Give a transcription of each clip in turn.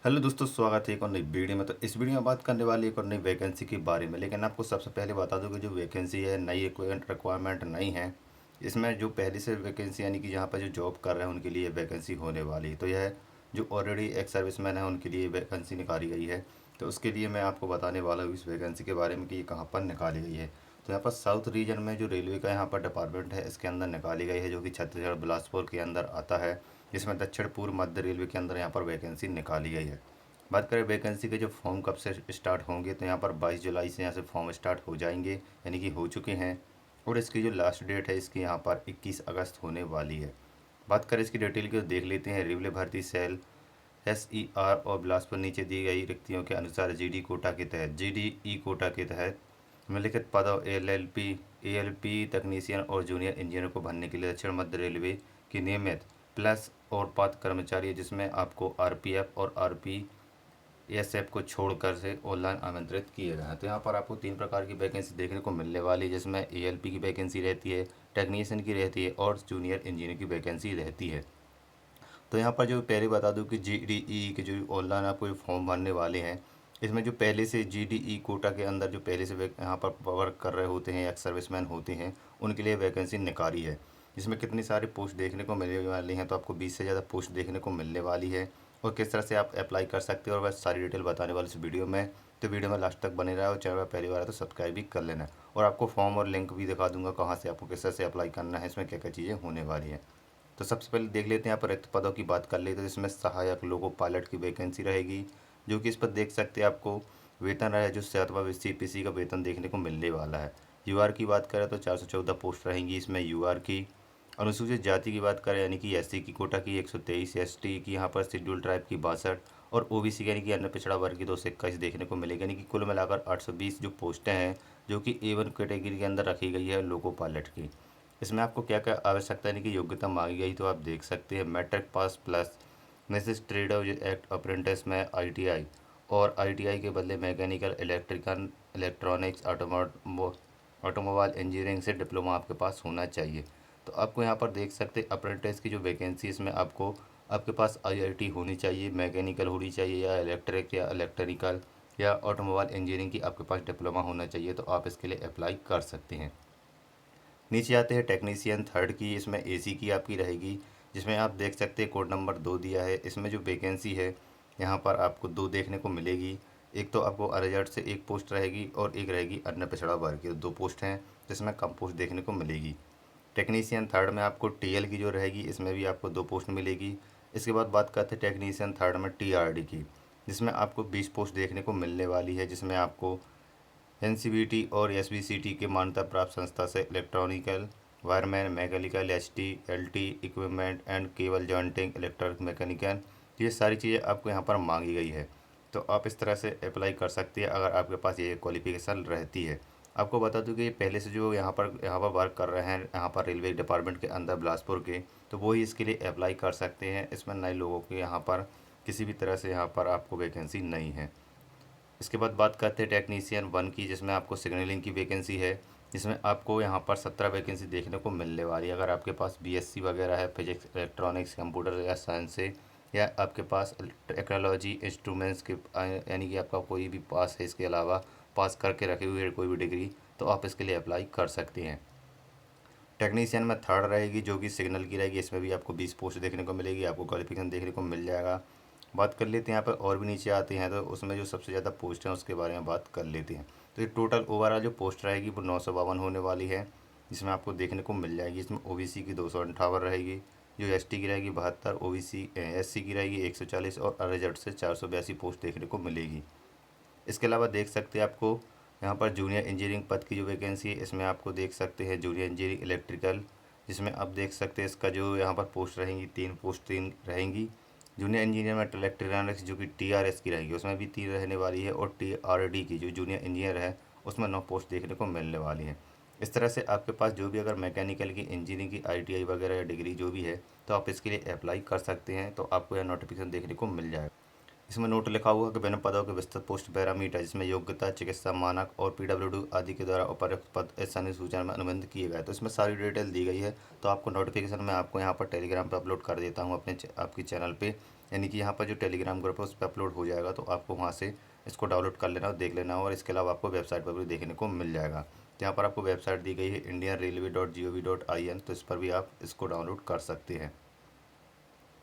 Hello दोस्तों, स्वागत है एक और नई वीडियो में। तो इस वीडियो में बात करने वाली एक और नई वैकेंसी के बारे में। लेकिन आपको सबसे पहले बता दूं कि जो वैकेंसी है, नई रिक्वायरमेंट नहीं है। इसमें जो पहले से वैकेंसी यानी कि जहां पर जो जॉब कर रहे हैं उनके लिए वैकेंसी होने वाली है। तो यह जो ऑलरेडी एक सर्विसमैन है उनके लिए वैकेंसी निकाली गई है। तो उसके लिए मैं आपको बताने वाला हूँ इस वैकेंसी के बारे में कि ये कहाँ पर निकाली गई है। तो यहाँ पर साउथ रीजन में जो रेलवे का यहाँ पर डिपार्टमेंट है इसके अंदर निकाली गई है, जो कि छत्तीसगढ़ बिलासपुर के अंदर आता है। जिसमें दक्षिण पूर्व मध्य रेलवे के अंदर यहाँ पर वैकेंसी निकाली गई है। बात करें वैकेंसी के जो फॉर्म कब से स्टार्ट होंगे, तो यहाँ पर 22 जुलाई से यहाँ से फॉर्म स्टार्ट हो जाएंगे, यानी कि हो चुके हैं। और इसकी जो लास्ट डेट है इसकी यहाँ पर 21 अगस्त होने वाली है। बात करें इसकी डिटेल की तो देख लेते हैं। रेलवे भर्ती सेल SER और बिलासपुर नीचे दी गई रिक्तियों के अनुसार GDE कोटा के तहत निम्नलिखित पदों ALP तकनीशियन और जूनियर इंजीनियर को भरने के लिए दक्षिण मध्य रेलवे की नियमित प्लस और पात्र कर्मचारी, जिसमें आपको RPF और RPSF को छोड़कर से ऑनलाइन आमंत्रित किए गए हैं। तो यहाँ पर आपको 3 प्रकार की वैकेंसी देखने को मिलने वाली है, जिसमें ALP की वैकेंसी रहती है, टेक्नीशियन की रहती है और जूनियर इंजीनियर की वैकेंसी रहती है। तो यहाँ पर जो पहले बता दूँ कि GDE के जो ऑनलाइन आपको फॉर्म भरने वाले हैं, इसमें जो पहले से GDE कोटा के अंदर जो पहले से यहाँ पर वर्क कर रहे होते हैं या सर्विसमैन होते हैं, उनके लिए वैकेंसी निकाली है। इसमें कितनी सारी पोस्ट देखने को मिलने वाली हैं, तो आपको 20 से ज़्यादा पोस्ट देखने को मिलने वाली है। और किस तरह से आप अप्लाई कर सकते हो और वह सारी डिटेल बताने वाली इस वीडियो में। तो वीडियो में लास्ट तक बने रहा और चैनल पर पहली बार है तो सब्सक्राइब भी कर लेना। और आपको फॉर्म और लिंक भी दिखा दूंगा कहाँ से आपको किस तरह से अप्लाई करना है, इसमें क्या क्या चीज़ें होने वाली हैं। तो सबसे पहले देख लेते हैं, यहाँ पर रिक्त पदों की बात कर लेते हैं। इसमें सहायक लोको पायलट की वैकेंसी रहेगी, जो कि इस पर देख सकते हैं आपको वेतन रहे जो 7वां CPC का वेतन देखने को मिलने वाला है। UR की बात करें तो 414 पोस्ट रहेंगी इसमें UR की। अनुसूचित जाति की बात करें यानी कि SC की कोटा की 123, ST की यहाँ पर शेड्यूल ट्राइब की 62 और OBC यानी कि अन्य पिछड़ा वर्ग की 221 देखने को मिलेगी। यानी कि कुल मिलाकर 820 जो पोस्टें हैं, जो कि A1 कैटेगरी के अंदर रखी गई है लोको पायलट की। इसमें आपको क्या क्या आवश्यकता यानी कि योग्यता मांगी गई, तो आप देख सकते हैं मैट्रिक पास प्लस नेसेस ट्रेड एक्ट अप्रेंटिस में ITI और ITI के बदले mechanical, electrical, electronics, automobile engineering से डिप्लोमा आपके पास होना चाहिए। तो आपको यहाँ पर देख सकते हैं अप्रेंटिस की जो वैकेंसी, इसमें आपको आपके पास IIT होनी चाहिए, मैकेनिकल होनी चाहिए या इलेक्ट्रिक या इलेक्ट्रिकल या ऑटोमोबाइल इंजीनियरिंग की आपके पास डिप्लोमा होना चाहिए। तो आप इसके लिए अप्लाई कर सकते हैं। नीचे आते हैं टेक्नीशियन थर्ड की। इसमें AC की आपकी रहेगी, जिसमें आप देख सकते हैं कोड नंबर 2 दिया है। इसमें जो वैकेंसी है यहाँ पर आपको 2 देखने को मिलेगी। एक तो आपको अनरिजर्व से 1 पोस्ट रहेगी और एक रहेगी अन्य पिछड़ा वर्ग की, 2 पोस्ट हैं जिसमें कम पोस्ट देखने को मिलेगी। टेक्नीशियन थर्ड में आपको TL की जो रहेगी, इसमें भी आपको 2 पोस्ट मिलेगी। इसके बाद बात करते हैं टेक्नीशियन थर्ड में TRD की, जिसमें आपको 20 पोस्ट देखने को मिलने वाली है। जिसमें आपको NCVT और SVCT के मान्यता प्राप्त संस्था से electronical wireman, mechanical, HT LT equipment and cable jointing, electric mechanical, ये सारी चीज़ें आपको यहाँ पर मांगी गई है। तो आप इस तरह से अप्लाई कर सकते हैं अगर आपके पास ये क्वालिफिकेशन रहती है। आपको बता दूं कि ये पहले से जो यहाँ पर वर्क कर रहे हैं यहाँ पर रेलवे डिपार्टमेंट के अंदर बिलासपुर के, तो वो ही इसके लिए अप्लाई कर सकते हैं। इसमें नए लोगों के यहाँ पर किसी भी तरह से यहाँ पर आपको वैकेंसी नहीं है। इसके बाद बात करते हैं टेक्नीशियन 1 की, जिसमें आपको सिग्नलिंग की वैकेंसी है। जिसमें आपको यहाँ पर 17 वैकेंसी देखने को मिलने वाली है। अगर आपके पास BSc वगैरह है, फिजिक्स, इलेक्ट्रॉनिक्स, कंप्यूटर या साइंस से, या आपके पास टेक्नोलॉजी इंस्ट्रूमेंट्स के यानी कि आपका कोई भी पास है, इसके अलावा पास करके रखे हुए है कोई भी डिग्री, तो आप इसके लिए अप्लाई कर सकते हैं। टेक्नीशियन में थर्ड रहेगी जो कि सिग्नल की रहेगी। इसमें भी आपको 20 पोस्ट देखने को मिलेगी, आपको क्वालिफिकेशन देखने को मिल जाएगा। बात कर लेते हैं यहाँ पर और भी नीचे आते हैं तो उसमें जो सबसे ज़्यादा पोस्ट हैं उसके बारे में बात कर लेते हैं। तो ये टोटल ओवरऑल जो पोस्ट रहेगी वो 952 होने वाली है, जिसमें आपको देखने को मिल जाएगी। इसमें OBC की 258 रहेगी, जो ST की रहेगी 72, OBC SC की रहेगी 140 और अनरिजर्व से 482 पोस्ट देखने को मिलेगी। इसके अलावा देख सकते हैं आपको यहाँ पर जूनियर इंजीनियरिंग पद की जो वैकेंसी है, इसमें आपको देख सकते हैं जूनियर इंजीनियरिंग इलेक्ट्रिकल, जिसमें आप देख सकते हैं इसका जो यहाँ पर पोस्ट रहेंगी 3 पोस्ट 3 रहेंगी। जूनियर इंजीनियर में इलेक्ट्रॉनिक्स जो कि TRS की रहेगी, उसमें भी 3 रहने वाली है। और TRD की जो जूनियर इंजीनियर है उसमें 9 पोस्ट देखने को मिलने वाली है। इस तरह से आपके पास जो भी अगर मैकेनिकल की, इंजीनियरिंग की, ITI वगैरह या डिग्री जो भी है, तो आप इसके लिए अप्लाई कर सकते हैं। तो आपको यह नोटिफिकेशन देखने को मिल जाएगा। इसमें नोट लिखा हुआ कि विभिन्न पदों के विस्तृत पोस्ट पैरामीटर, जिसमें योग्यता, चिकित्सा मानक और PWD आदि के द्वारा उपर्युक्त पद इस सूचना में अनुबंध किए गए। तो इसमें सारी डिटेल दी गई है। तो आपको नोटिफिकेशन मैं आपको यहाँ पर टेलीग्राम पर अपलोड कर देता हूँ अपने आपकी चैनल पे। यानी कि यहाँ पर जो टेलीग्राम ग्रुप है उस पर अपलोड हो जाएगा, तो आपको वहाँ से इसको डाउनलोड कर लेना और देख लेना। और इसके अलावा आपको वेबसाइट पर भी देखने को मिल जाएगा। तो यहाँ पर आपको वेबसाइट दी गई है indianrailway.gov.in, तो इस पर भी आप इसको डाउनलोड कर सकते हैं।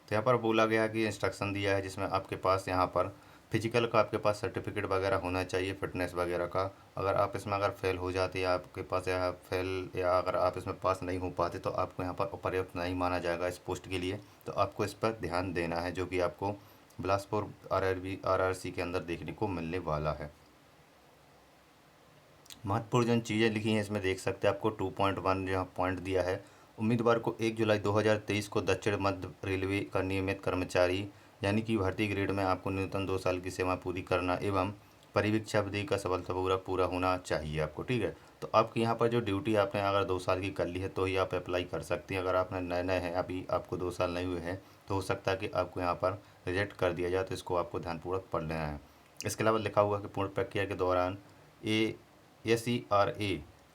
तो यहाँ पर बोला गया कि इंस्ट्रक्शन दिया है जिसमें आपके पास यहाँ पर फिजिकल का आपके पास सर्टिफिकेट वगैरह होना चाहिए, फिटनेस वगैरह का। अगर आप इसमें अगर फेल हो जाते या आपके पास या फेल या अगर आप इसमें पास नहीं हो पाते तो आपको यहाँ पर पर्याप्त नहीं माना जाएगा इस पोस्ट के लिए। तो आपको इस पर ध्यान देना है, जो कि आपको बिलासपुर RRC के अंदर देखने को मिलने वाला है। महत्वपूर्ण जो चीज़ें लिखी हैं इसमें देख सकते हैं, आपको 2.1 यहाँ पॉइंट दिया है। उम्मीदवार को 1 जुलाई 2023 को दक्षिण मध्य रेलवे का नियमित कर्मचारी यानी कि भर्ती ग्रेड में आपको न्यूनतम 2 साल की सेवा पूरी करना एवं परिवीक्षा अवधि का सफलतापूर्वक पूरा होना चाहिए आपको, ठीक है। तो आपकी यहाँ पर जो ड्यूटी आपने अगर 2 साल की कर ली है तो ही आप अप्लाई कर सकती हैं। अगर आपने नए नए हैं, अभी आपको 2 साल नहीं हुए हैं, तो हो सकता है कि आपको यहाँ पर रिजेक्ट कर दिया जाए, तो इसको आपको ध्यानपूर्वक पढ़ लेना है। इसके अलावा लिखा हुआ कि पूर्ण प्रक्रिया के दौरान SERA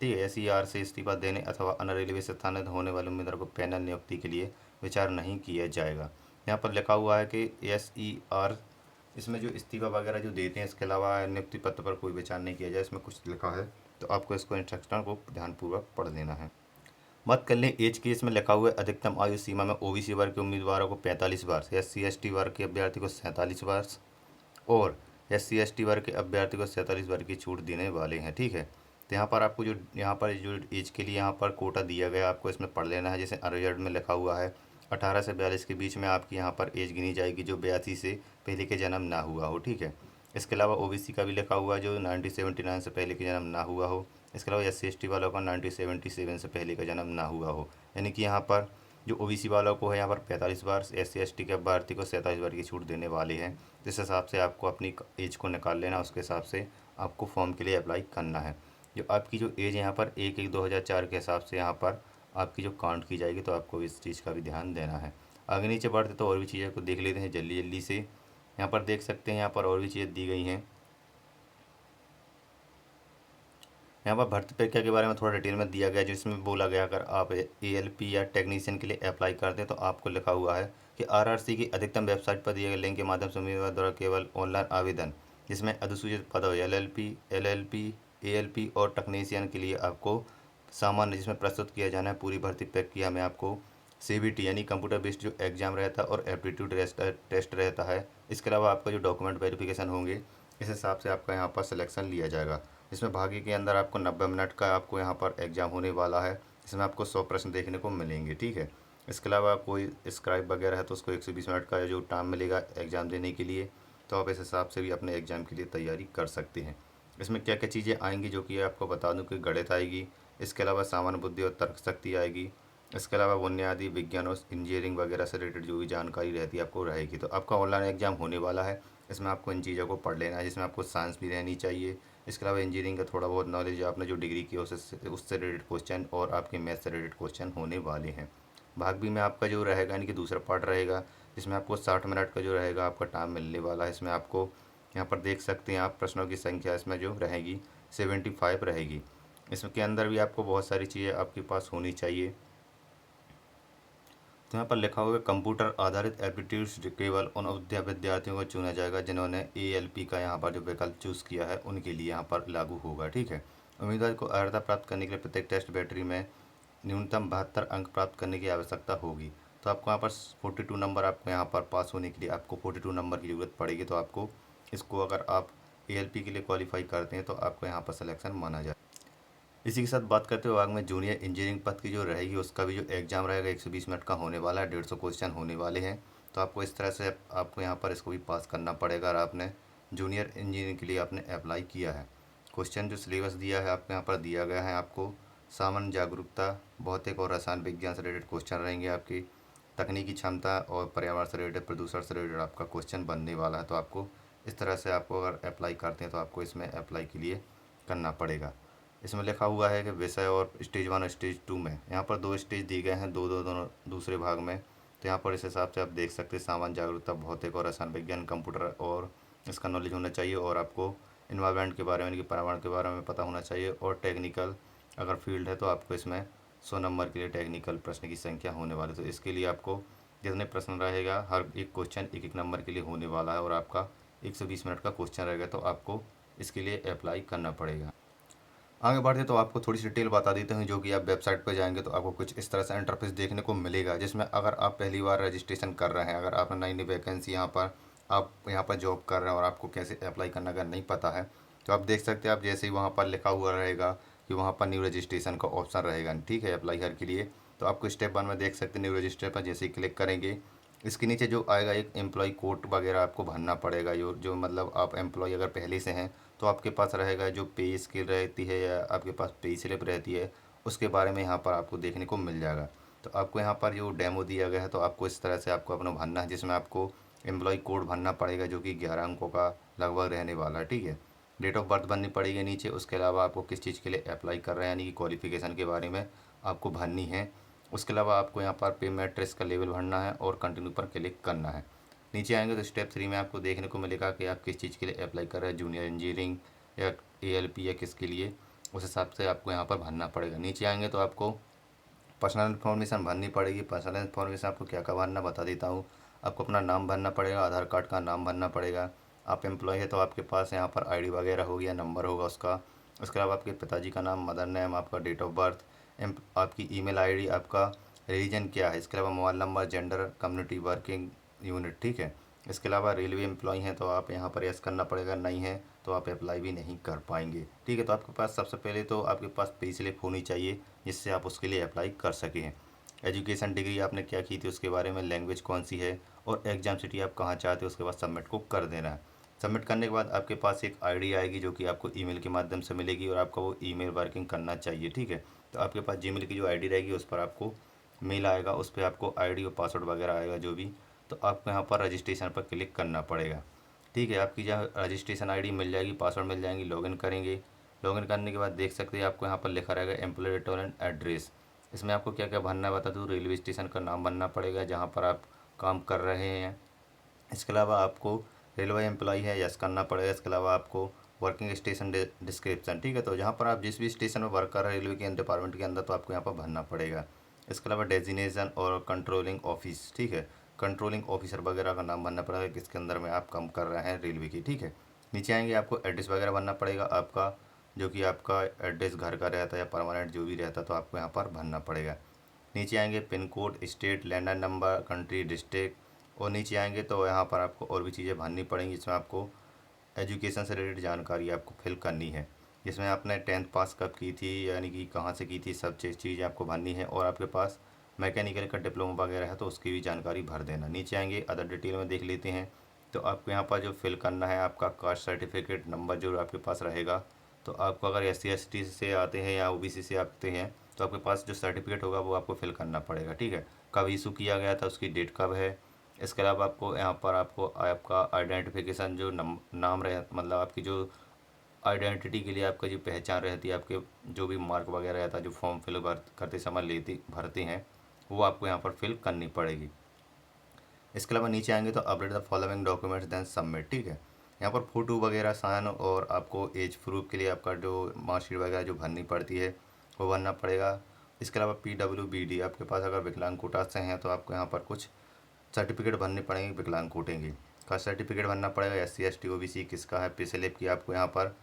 ठीक है SER से इस्तीफा देने अथवा अन्य रेलवे से स्थानांतरित होने वाले उम्मीदवार को पैनल नियुक्ति के लिए विचार नहीं किया जाएगा। यहाँ पर लिखा हुआ है कि SER इसमें जो इस्तीफा वगैरह जो देते हैं, इसके अलावा नियुक्ति पत्र पर कोई विचार नहीं किया जाए, इसमें कुछ लिखा है। तो आपको इसको इंस्ट्रक्शन को ध्यानपूर्वक पढ़ लेना है। मत कर लें एज की, इसमें लिखा हुआ है अधिकतम आयु सीमा में OBC वर्ग के उम्मीदवारों को 45 वर्ष, SC/ST वर्ग के अभ्यर्थी को 47 वर्ष और SC/ST वर्ग के अभ्यर्थी को 47 वर्ग की छूट देने वाले हैं, ठीक है। तो यहाँ पर आपको जो एज के लिए यहाँ पर कोटा दिया गया आपको इसमें पढ़ लेना है। जैसे रिजल्ट में लिखा हुआ है 18 से 42 के बीच में आपकी यहाँ पर एज गिनी जाएगी जो 82 से पहले के जन्म ना हुआ हो, ठीक है। इसके अलावा OBC का भी लिखा हुआ है जो 1979 से पहले के जन्म ना हुआ हो। इसके अलावा SC/ST वालों का 1977 से पहले का जन्म ना हुआ हो। यानी कि यहाँ पर जो OBC वालों को है यहाँ पर 45 वर्ष, SC/ST के अभ्यर्थी को 47 वर्ष की छूट देने वाले हैं। जिस हिसाब से आपको अपनी एज को निकाल लेना, उसके हिसाब से आपको फॉर्म के लिए अप्लाई करना है। जो आपकी जो एज यहाँ पर 1/1/2004 के हिसाब से यहाँ पर आपकी जो काउंट की जाएगी, तो आपको इस चीज़ का भी ध्यान देना है। आगे नीचे बढ़ते तो और भी चीज़ें को देख लेते हैं जल्दी जल्दी से। यहाँ पर देख सकते हैं यहाँ पर और भी चीज़ें दी गई हैं। यहाँ पर भर्ती प्रक्रिया के बारे में थोड़ा डिटेल में दिया गया, जिसमें बोला गया अगर आप ALP या टेक्नीशियन के लिए अप्लाई करते हैं तो आपको लिखा हुआ है कि RRC की अधिकतम वेबसाइट पर दिए गए लिंक के माध्यम से उम्मीदवार द्वारा केवल ऑनलाइन आवेदन, जिसमें अधिसूचित पद LLP ALP और टेक्नीशियन के लिए आपको सामान्य जिसमें प्रस्तुत किया जाना है। पूरी भर्ती प्रक्रिया में आपको CBT यानी कंप्यूटर बेस्ड जो एग्जाम रहता है और एप्टीट्यूड टेस्ट रहता है। इसके अलावा आपका जो डॉक्यूमेंट वेरिफिकेशन होंगे, इस हिसाब से आपका यहाँ पर सिलेक्शन लिया जाएगा। इसमें भाग्य के अंदर आपको 90 मिनट का आपको यहाँ पर एग्ज़ाम होने वाला है। इसमें आपको 100 प्रश्न देखने को मिलेंगे, ठीक है। इसके अलावा कोई स्क्राइब वगैरह है तो उसको 120 मिनट का जो टाइम मिलेगा एग्ज़ाम देने के लिए। तो आप इस हिसाब से भी अपने एग्ज़ाम के लिए तैयारी कर सकते हैं। इसमें क्या क्या चीज़ें आएंगी जो कि आपको बता दूं कि गणित आएगी, इसके अलावा सामान्य बुद्धि और तर्क शक्ति आएगी, इसके अलावा बुनियादी विज्ञान और इंजीनियरिंग वगैरह से रिलेटेड जो भी जानकारी रहती है आपको रहेगी। तो आपका ऑनलाइन एग्ज़ाम होने वाला है, इसमें आपको इन चीज़ों को पढ़ लेना है, जिसमें आपको साइंस भी रहनी चाहिए। इसके अलावा इंजीनियरिंग का थोड़ा बहुत नॉलेज आपने जो डिग्री की है उससे रिलेटेड क्वेश्चन और आपके मैथ से रिलेटेड क्वेश्चन होने वाले हैं। भाग बी में आपका जो रहेगा यानी कि दूसरा पार्ट रहेगा, जिसमें आपको 60 मिनट का जो रहेगा आपका टाइम मिलने वाला है। इसमें आपको यहाँ पर देख सकते हैं आप प्रश्नों की संख्या इसमें जो रहेगी 75 रहेगी। इसके अंदर भी आपको बहुत सारी चीज़ें आपके पास होनी चाहिए। तो यहाँ पर लिखा हुआ है कंप्यूटर आधारित एप्टीट्यूड्स केवल उन विद्यार्थियों को चुना जाएगा जिन्होंने ALP का यहाँ पर जो विकल्प चूज़ किया है उनके लिए यहाँ पर लागू होगा, ठीक है। उम्मीदवार को अर्हता प्राप्त करने के लिए प्रत्येक टेस्ट बैटरी में न्यूनतम 72 अंक प्राप्त करने की आवश्यकता होगी। तो आपको यहाँ पर 42 नंबर आपको यहाँ पर पास होने के लिए आपको 42 नंबर की ज़रूरत पड़ेगी। तो आपको इसको अगर आप ALP के लिए क्वालिफाई करते हैं तो आपको यहाँ पर सिलेक्शन माना जाए। इसी के साथ बात करते हुए आगे में जूनियर इंजीनियरिंग पद की जो रहेगी उसका भी जो एग्ज़ाम रहेगा 120 मिनट का होने वाला है, 150 क्वेश्चन होने वाले हैं। तो आपको इस तरह से आपको यहाँ पर इसको भी पास करना पड़ेगा अगर आपने जूनियर इंजीनियरिंग के लिए आपने अप्लाई किया है। क्वेश्चन जो सिलेबस दिया है आपको यहाँ पर दिया गया है, आपको सामान्य जागरूकता, भौतिक और रसायन विज्ञान से रिलेटेड क्वेश्चन रहेंगे, आपकी तकनीकी क्षमता और पर्यावरण से रिलेटेड प्रदूषण से रिलेटेड आपका क्वेश्चन बनने वाला है। तो आपको इस तरह से आपको अगर अप्लाई करते हैं तो आपको इसमें अप्लाई के लिए करना पड़ेगा। इसमें लिखा हुआ है कि विषय और स्टेज 1 और स्टेज 2 में यहाँ पर 2 स्टेज दिए गए हैं, दोनों दूसरे भाग में। तो यहाँ पर इस हिसाब से आप देख सकते हैं सामान्य जागरूकता, भौतिक और रसायन विज्ञान, कंप्यूटर और इसका नॉलेज होना चाहिए और आपको इन्वायरमेंट के बारे में यानी कि पर्यावरण के बारे में पता होना चाहिए। और टेक्निकल अगर फील्ड है तो आपको इसमें 100 नंबर के लिए टेक्निकल प्रश्न की संख्या होने वाली। तो इसके लिए आपको जितने प्रश्न रहेगा हर एक क्वेश्चन एक एक नंबर के लिए होने वाला है और आपका 120 मिनट का क्वेश्चन रहेगा, तो आपको इसके लिए अप्लाई करना पड़ेगा। आगे बढ़ते तो आपको थोड़ी सी डिटेल बता देते हैं, जो कि आप वेबसाइट पर जाएंगे तो आपको कुछ इस तरह से इंटरफेस देखने को मिलेगा, जिसमें अगर आप पहली बार रजिस्ट्रेशन कर रहे हैं, अगर आपने नई नई वैकेंसी यहाँ पर आप यहाँ पर जॉब कर रहे हैं और आपको कैसे अप्लाई करना अगर नहीं पता है, तो आप देख सकते हैं। आप जैसे ही वहाँ पर लिखा हुआ रहेगा कि वहाँ पर न्यू रजिस्ट्रेशन का ऑप्शन रहेगा, ठीक है, अप्लाई हर के लिए, तो आपको स्टेप 1 में देख सकते हैं न्यू रजिस्टर पर जैसे ही क्लिक करेंगे, इसके नीचे जो आएगा एक एम्प्लॉय कोड वगैरह आपको भरना पड़ेगा। जो मतलब आप एम्प्लॉय अगर पहले से हैं तो आपके पास रहेगा जो पे स्केल रहती है या आपके पास पे स्लिप रहती है, उसके बारे में यहाँ पर आपको देखने को मिल जाएगा। तो आपको यहाँ पर जो डेमो दिया गया है तो आपको इस तरह से आपको अपना भरना है, जिसमें आपको एम्प्लॉय कोड भरना पड़ेगा जो कि 11 अंकों का लगभग रहने वाला है, ठीक है। डेट ऑफ बर्थ भरनी पड़ेगी नीचे, उसके अलावा आपको किस चीज़ के लिए अप्लाई कर रहे हैं यानी कि क्वालिफिकेशन के बारे में आपको भरनी है। उसके अलावा आपको यहाँ पर पे मैट्रिक्स का लेवल भरना है और कंटिन्यू पर क्लिक करना है। नीचे आएंगे तो स्टेप 3 में आपको देखने को मिलेगा कि आप किस चीज़ के लिए अप्लाई कर रहे हैं, जूनियर इंजीनियरिंग या ALP या किसके लिए, उस हिसाब से आपको यहाँ पर भरना पड़ेगा। नीचे आएंगे तो आपको पर्सनल इन्फॉर्मेशन भरनी पड़ेगी। पर्सनल इन्फॉर्मेशन आपको क्या क्या भरना बता देता हूँ। आपको अपना नाम भरना पड़ेगा, आधार कार्ड का नाम भरना पड़ेगा। आप एम्प्लॉय है तो आपके पास यहाँ पर ID वगैरह होगी या नंबर होगा उसका। उसके अलावा आपके पिताजी का नाम, मदर नेम, आपका डेट ऑफ बर्थ, आपकी ईमेल ID, आपका रिलीजन क्या है, इसके अलावा mobile number, gender, community, working unit, ठीक है। इसके अलावा रेलवे एम्प्लॉय हैं तो आप यहाँ पर यस करना पड़ेगा, नहीं है तो आप अप्लाई भी नहीं कर पाएंगे, ठीक है। तो आपके पास सबसे पहले तो आपके पास पे स्लिप होनी चाहिए जिससे आप उसके लिए अप्लाई कर सकें। एजुकेशन डिग्री आपने क्या की थी उसके बारे में, लैंग्वेज कौन सी है और एग्ज़ाम सिटी आप कहाँ चाहते हो, उसके बाद सबमिट को कर देना है। सबमिट करने के बाद आपके पास एक ID आएगी जो कि आपको ईमेल के माध्यम से मिलेगी और आपका वो ईमेल वर्किंग करना चाहिए, ठीक है। तो आपके पास जीमेल की जो ID रहेगी उस पर आपको मेल आएगा, उस पर आपको ID और पासवर्ड वगैरह आएगा जो भी, तो आपको यहाँ पर रजिस्ट्रेशन पर क्लिक करना पड़ेगा, ठीक है। आपकी जहाँ रजिस्ट्रेशन ID मिल जाएगी, पासवर्ड मिल जाएंगी, लॉगिन करेंगे। लॉगिन करने के बाद देख सकते हैं आपको यहाँ पर लिखा रहेगा एम्प्लॉय रिटर्न एंड एड्रेस। इसमें आपको क्या क्या भरना है बता दूँ। रेलवे स्टेशन का नाम भरना पड़ेगा जहाँ पर आप काम कर रहे हैं। इसके अलावा आपको रेलवे एम्प्लॉई है यस करना पड़ेगा। इसके अलावा आपको वर्किंग स्टेशन डिस्क्रिप्शन, ठीक है, तो जहाँ पर आप जिस भी स्टेशन में वर्क कर रहे हैं रेलवे के डिपार्टमेंट के अंदर तो आपको यहाँ पर भरना पड़ेगा। इसके अलावा डेजिनेशन और कंट्रोलिंग ऑफिस, ठीक है, कंट्रोलिंग ऑफिसर वगैरह का नाम भरना पड़ेगा किसके अंदर में आप काम कर रहे हैं रेलवे की, ठीक है। नीचे आएंगे आपको एड्रेस वगैरह भरना पड़ेगा आपका, जो कि आपका एड्रेस घर का रहता है या परमानेंट जो भी रहता है तो आपको यहाँ पर भरना पड़ेगा। नीचे आएंगे pin code, state, landline number, country, district, और नीचे आएंगे तो यहाँ पर आपको और भी चीज़ें भरनी पड़ेंगी जिसमें आपको एजुकेशन से रिलेटेड जानकारी आपको फिल करनी है, जिसमें आपने 10th पास कब की थी यानी कि कहाँ से की थी, सब चीज़ें आपको भरनी है। और आपके पास मैकेनिकल का डिप्लोमा वगैरह है तो उसकी भी जानकारी भर देना। नीचे आएंगे अदर डिटेल में देख लेते हैं। तो आपको यहाँ पर जो फिल करना है आपका कास्ट सर्टिफिकेट नंबर जो आपके पास रहेगा, तो आपको अगर SC ST से आते हैं या OBC से आते हैं तो आपके पास जो सर्टिफिकेट होगा वो आपको फिल करना पड़ेगा, ठीक है। कब इशू किया गया था, उसकी डेट कब है। इसके अलावा आपको यहाँ पर आपको आपका आइडेंटिफिकेशन जो नाम रहे, मतलब आपकी जो आइडेंटिटी के लिए आपका जो पहचान रहती है, आपके जो भी मार्क वगैरह रहता है जो फॉर्म फिल करते समय भरते हैं वो आपको यहाँ पर फिल करनी पड़ेगी। इसके अलावा नीचे आएंगे तो update the following documents then submit, ठीक है। यहाँ पर फ़ोटो वगैरह साइन और आपको एज प्रूफ के लिए आपका जो मार्कशीट वगैरह जो भरनी पड़ती है वो भरना पड़ेगा। इसके अलावा PWBD आपके पास अगर विकलांग कोटा से हैं तो आपको यहाँ पर कुछ सर्टिफिकेट भरने पड़ेंगे विकलांग कोटे की। कास्ट सर्टिफिकेट भरना पड़ेगा। SC ST OBC किसका है, पे स्लिप की आपको यहाँ पर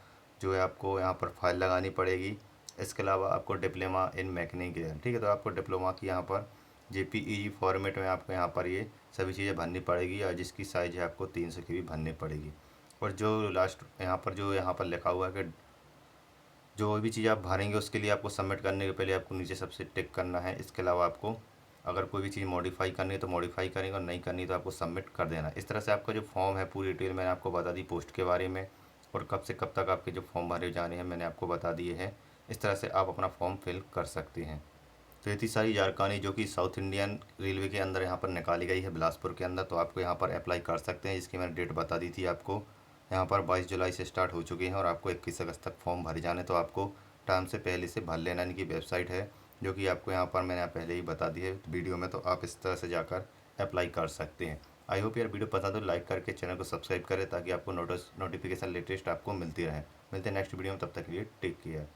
जो है आपको यहाँ पर फाइल लगानी पड़ेगी। इसके अलावा आपको डिप्लोमा इन मैकेनिकल, ठीक है, तो आपको डिप्लोमा की यहाँ पर JPEG फॉर्मेट में आपको यहाँ पर ये सभी चीज़ें भरनी पड़ेगी और जिसकी साइज़ है आपको 300 की भी भरनी पड़ेगी। और जो लास्ट यहाँ पर लिखा हुआ है कि जो भी चीज़ आप भरेंगे उसके लिए आपको सबमिट करने के पहले आपको नीचे सबसे टिक करना है। इसके अलावा आपको अगर कोई भी चीज़ मॉडिफाई करनी है तो मॉडिफाई करेंगे और नहीं करनी तो आपको सबमिट कर देना। इस तरह से आपका जो फॉर्म है पूरी डिटेल मैंने आपको बता दी पोस्ट के बारे में और कब से कब तक आपके जो फॉर्म भरे जाने हैं मैंने आपको बता दिए हैं। इस तरह से आप अपना फॉर्म फिल कर सकते हैं। तो इतनी सारी जानकारी जो कि साउथ इंडियन रेलवे के अंदर यहाँ पर निकाली गई है बिलासपुर के अंदर, तो आपको यहाँ पर अप्लाई कर सकते हैं। जिसकी मैंने डेट बता दी थी आपको, यहाँ पर 22 जुलाई से स्टार्ट हो चुके हैं और आपको 21 अगस्त तक फॉर्म भरे जाने, तो आपको टाइम से पहले से भर लेना। इनकी वेबसाइट है जो कि आपको यहाँ पर मैंने पहले ही बता दी है वीडियो में, तो आप इस तरह से जाकर अप्लाई कर सकते हैं। आई होप यार वीडियो पसंद हो लाइक करके चैनल को सब्सक्राइब करें ताकि आपको नोटिफिकेशन लेटेस्ट आपको मिलती रहे। मिलते हैं नेक्स्ट वीडियो में, तब तक के लिए टेक केयर।